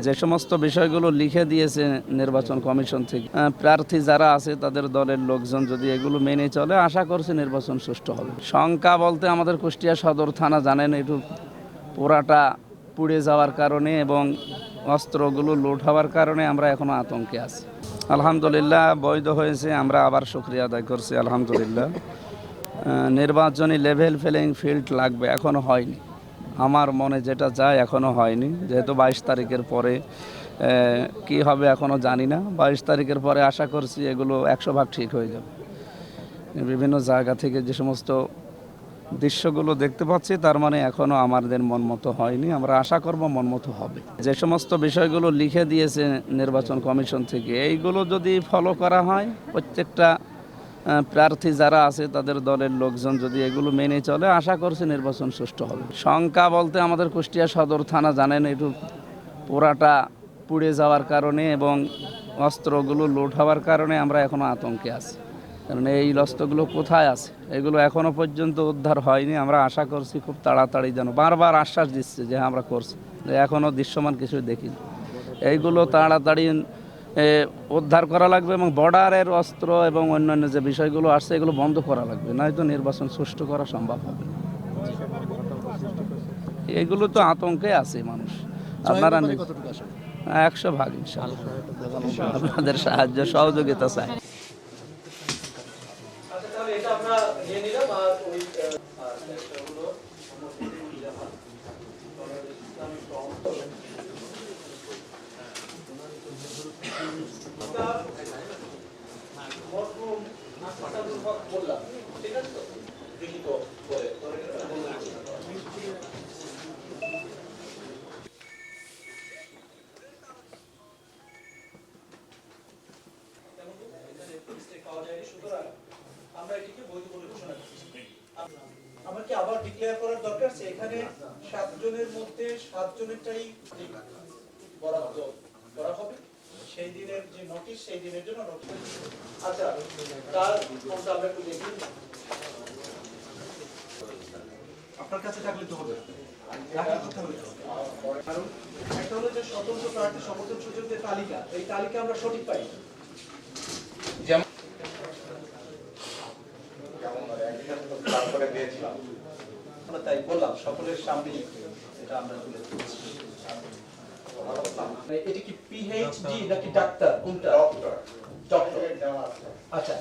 যে সমস্ত বিষয়গুলো লিখে দিয়েছে নির্বাচন কমিশন থেকে প্রার্থী যারা আছে তাদের দলের লোকজন যদি এগুলো মেনে চলে আশা করছি নির্বাচন সুষ্ঠু হবে। শঙ্কা বলতে আমাদের কুষ্টিয়া সদর থানা জানেন একটু পোড়াটা পুড়ে যাওয়ার কারণে এবং অস্ত্রগুলো লুট হওয়ার কারণে আমরা এখনো আতঙ্কে আছি। আলহামদুলিল্লাহ বৈধ হয়েছে, আমরা আবার শুকরিয়া আদায় করছি আলহামদুলিল্লাহ। নির্বাচনী লেভেল প্লেইং ফিল্ড লাগবে, এখনো হয়নি। আমার মনে যেটা চায় এখনও হয়নি, যেহেতু 22 তারিখের পরে কি হবে এখনও জানি না। 22 তারিখের পরে আশা করছি এগুলো 100 ভাগ ঠিক হয়ে যাবে। বিভিন্ন জায়গা থেকে যে সমস্ত দৃশ্যগুলো দেখতে পাচ্ছি তার মানে এখনও আমাদের মন মতো হয়নি, আমরা আশা করব মন মতো হবে। যে সমস্ত বিষয়গুলো লিখে দিয়েছে নির্বাচন কমিশন থেকে এইগুলো যদি ফলো করা হয়, প্রত্যেকটা প্রার্থী যারা আছে তাদের দলের লোকজন যদি এগুলো মেনে চলে আশা করছি নির্বাচন সুষ্ঠু হবে। শঙ্কা বলতে আমাদের কুষ্টিয়া সদর থানা জানেন একটু পোড়াটা পুড়ে যাওয়ার কারণে এবং অস্ত্রগুলো লুট হওয়ার কারণে আমরা এখনও আতঙ্কে আছি। কারণ এই অস্ত্রগুলো কোথায় আছে এগুলো এখনও পর্যন্ত উদ্ধার হয়নি। আমরা আশা করছি খুব তাড়াতাড়ি যেন, বারবার আশ্বাস দিচ্ছে যে আমরা করছি, এখনও দৃশ্যমান কিছু দেখিনি। এইগুলো তাড়াতাড়ি উদ্ধার করা লাগবে এবং বর্ডারের অস্ত্র এবং অন্যান্য যে বিষয়গুলো আসছে এগুলো বন্ধ করা লাগবে, নয়তো নির্বাচন সুষ্ঠু করা সম্ভব হবে। এগুলো তো আতঙ্কে আছে মানুষ। আপনারা 100 ভাগ ইনশাআল্লাহ আপনাদের সাহায্য সহযোগিতা চাই। আমার কি আবার ডিক্লেয়ার করার দরকার আছে? এখানে 7 জনের মধ্যে 7 জনেরটাই বরাদ্দ করা হবে সেই দিনের যে নোটিশ, সেই দিনের জন্য নোটিশ। আচ্ছা, তার কোনটা আমরা একটু দেখি। আপনার কাছে থাকলে তো হবে, কারণ একটা হলো যে স্বতন্ত্র প্রার্থী সমর্থন সূচকদের তালিকা, এই তালিকা আমরা সঠিক পাই আমরা তাই বললাম সকলের সামনে এটা আমরা তুলে ধরেছি। এটা কি পিএইচডি নাকি ডাক্তার? কোনটা? ডক্টর। আচ্ছা।